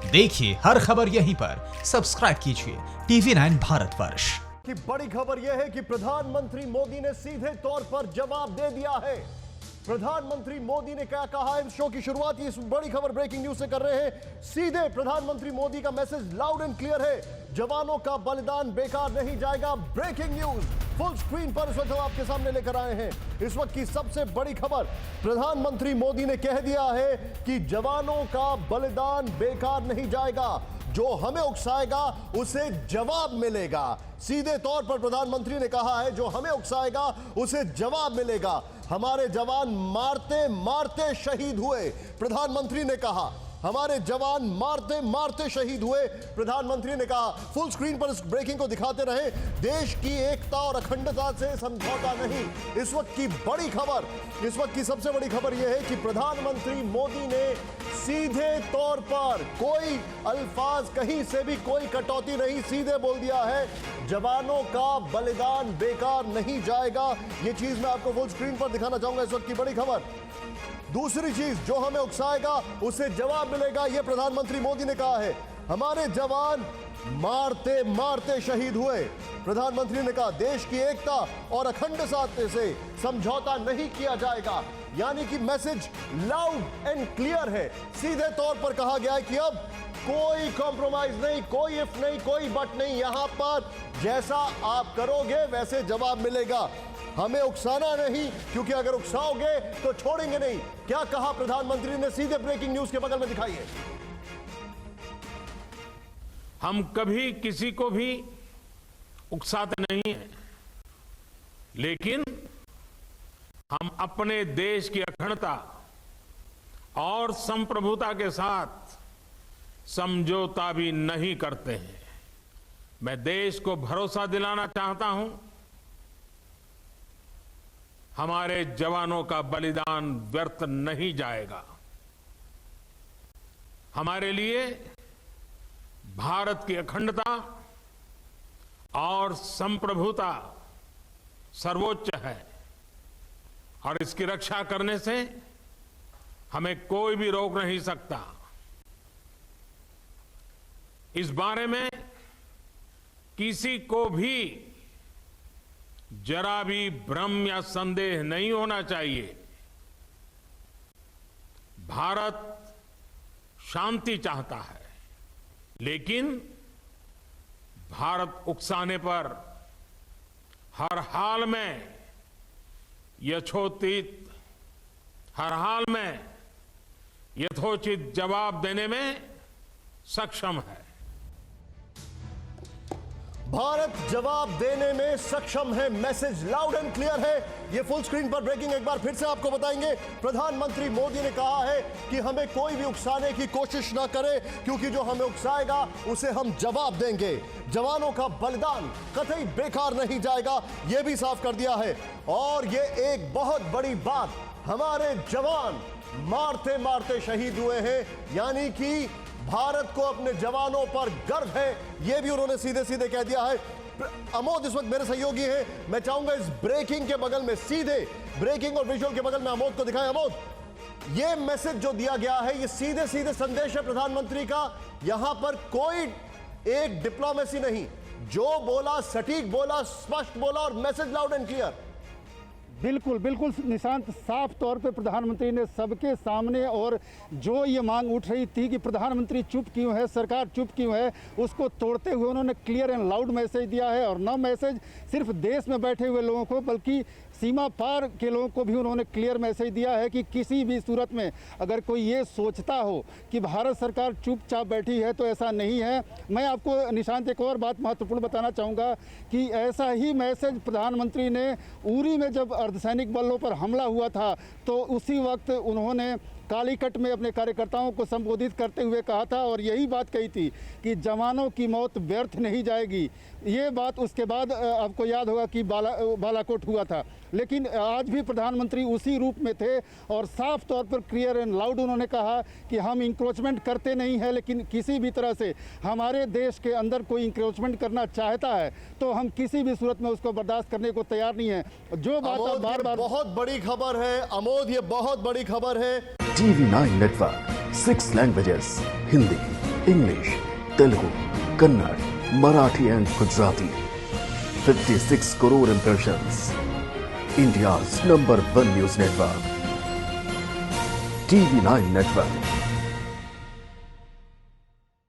देखिए हर खबर यहीं पर, सब्सक्राइब कीजिए TV9 भारतवर्ष की बड़ी खबर यह है कि प्रधानमंत्री मोदी ने सीधे तौर पर जवाब दे दिया है। प्रधानमंत्री मोदी ने क्या कहा है? इस शो की शुरुआत इस बड़ी खबर ब्रेकिंग न्यूज से कर रहे हैं। सीधे प्रधानमंत्री मोदी का मैसेज लाउड एंड क्लियर है, जवानों का बलिदान बेकार नहीं जाएगा। ब्रेकिंग न्यूज फुल स्क्रीन पर इस वक्त हम आपके सामने लेकर आए हैं। इस वक्त की सबसे बड़ी खबर, प्रधानमंत्री मोदी ने कह दिया है कि जवानों का बलिदान बेकार नहीं जाएगा, जो हमें उकसाएगा उसे जवाब मिलेगा। सीधे तौर पर प्रधानमंत्री ने कहा है, जो हमें उकसाएगा उसे जवाब मिलेगा। हमारे जवान मारते मारते शहीद हुए, प्रधानमंत्री ने कहा। हमारे जवान मारते मारते शहीद हुए, प्रधानमंत्री ने कहा। फुल स्क्रीन पर इस ब्रेकिंग को दिखाते रहे। देश की एकता और अखंडता से समझौता नहीं। इस वक्त की बड़ी खबर, इस वक्त की सबसे बड़ी खबर यह है कि प्रधानमंत्री मोदी ने सीधे तौर पर, कोई अल्फाज कहीं से भी कोई कटौती नहीं, सीधे बोल दिया है, जवानों का बलिदान बेकार नहीं जाएगा। यह चीज मैं आपको फुल स्क्रीन पर दिखाना चाहूंगा। इस वक्त की बड़ी खबर। दूसरी चीज, जो हमें उकसाएगा उसे जवाब मिलेगा, यह प्रधानमंत्री मोदी ने कहा है। हमारे जवान मारते मारते शहीद हुए, प्रधानमंत्री ने कहा। देश की एकता और अखंडता से समझौता नहीं किया जाएगा, यानी कि मैसेज लाउड एंड क्लियर है। सीधे तौर पर कहा गया है कि अब कोई कॉम्प्रोमाइज नहीं, कोई इफ नहीं, कोई बट नहीं। यहां पर जैसा आप करोगे वैसे जवाब मिलेगा। हमें उकसाना नहीं, क्योंकि अगर उकसाओगे तो छोड़ेंगे नहीं। क्या कहा प्रधानमंत्री ने? सीधे ब्रेकिंग न्यूज के बगल में दिखाइए। हम कभी किसी को भी उकसाते नहीं हैं, लेकिन हम अपने देश की अखंडता और संप्रभुता के साथ समझौता भी नहीं करते हैं। मैं देश को भरोसा दिलाना चाहता हूं, हमारे जवानों का बलिदान व्यर्थ नहीं जाएगा। हमारे लिए भारत की अखंडता और संप्रभुता सर्वोच्च है, और इसकी रक्षा करने से हमें कोई भी रोक नहीं सकता। इस बारे में किसी को भी जरा भी भ्रम या संदेह नहीं होना चाहिए। भारत शांति चाहता है, लेकिन भारत उकसाने पर हर हाल में हर हाल में यथोचित जवाब देने में सक्षम है। भारत जवाब देने में सक्षम है, मैसेज लाउड एंड क्लियर है। यह फुल स्क्रीन पर ब्रेकिंग एक बार फिर से आपको बताएंगे। प्रधानमंत्री मोदी ने कहा है कि हमें कोई भी उकसाने की कोशिश ना करे, क्योंकि जो हमें उकसाएगा उसे हम जवाब देंगे। जवानों का बलिदान कतई बेकार नहीं जाएगा, यह भी साफ कर दिया है। और यह एक बहुत बड़ी बात, हमारे जवान मारते मारते शहीद हुए हैं, यानी कि भारत को अपने जवानों पर गर्व है, यह भी उन्होंने सीधे सीधे कह दिया है। अमोद इस वक्त मेरे सहयोगी हैं, मैं चाहूंगा इस ब्रेकिंग के बगल में, सीधे ब्रेकिंग और विजुअल के बगल में अमोद को दिखाएं। अमोद, यह मैसेज जो दिया गया है, यह सीधे सीधे संदेश है प्रधानमंत्री का। यहां पर कोई एक डिप्लोमेसी नहीं, जो बोला सटीक बोला, स्पष्ट बोला और मैसेज लाउड एंड क्लियर। बिल्कुल बिल्कुल निशांत, साफ तौर पे प्रधानमंत्री ने सबके सामने, और जो ये मांग उठ रही थी कि प्रधानमंत्री चुप क्यों है, सरकार चुप क्यों है, उसको तोड़ते हुए उन्होंने क्लियर एंड लाउड मैसेज दिया है। और न मैसेज सिर्फ देश में बैठे हुए लोगों को, बल्कि सीमा पार के लोगों को भी उन्होंने क्लियर मैसेज दिया है कि किसी भी सूरत में अगर कोई ये सोचता हो कि भारत सरकार चुपचाप बैठी है, तो ऐसा नहीं है। मैं आपको निशांत एक और बात महत्वपूर्ण बताना चाहूँगा कि ऐसा ही मैसेज प्रधानमंत्री ने उरी में जब अर्धसैनिक बलों पर हमला हुआ था, तो उसी वक्त उन्होंने कालीकट में अपने कार्यकर्ताओं को संबोधित करते हुए कहा था, और यही बात कही थी कि जवानों की मौत व्यर्थ नहीं जाएगी। ये बात उसके बाद आपको याद होगा कि बालाकोट हुआ था, लेकिन आज भी प्रधानमंत्री उसी रूप में थे और साफ तौर पर क्लियर एंड लाउड उन्होंने कहा कि हम इंक्रोचमेंट करते नहीं हैं, लेकिन किसी भी तरह से हमारे देश के अंदर कोई इंक्रोचमेंट करना चाहता है तो हम किसी भी सूरत में उसको बर्दाश्त करने को तैयार नहीं है। जो बात आप बार बार, बहुत बड़ी खबर है अमोद, ये बहुत बड़ी खबर है। TV9 network 6 languages, Hindi, English, Telugu, Kannada, Marathi and Gujarati. 56 crore impressions. India's #1 news network. TV9 Network.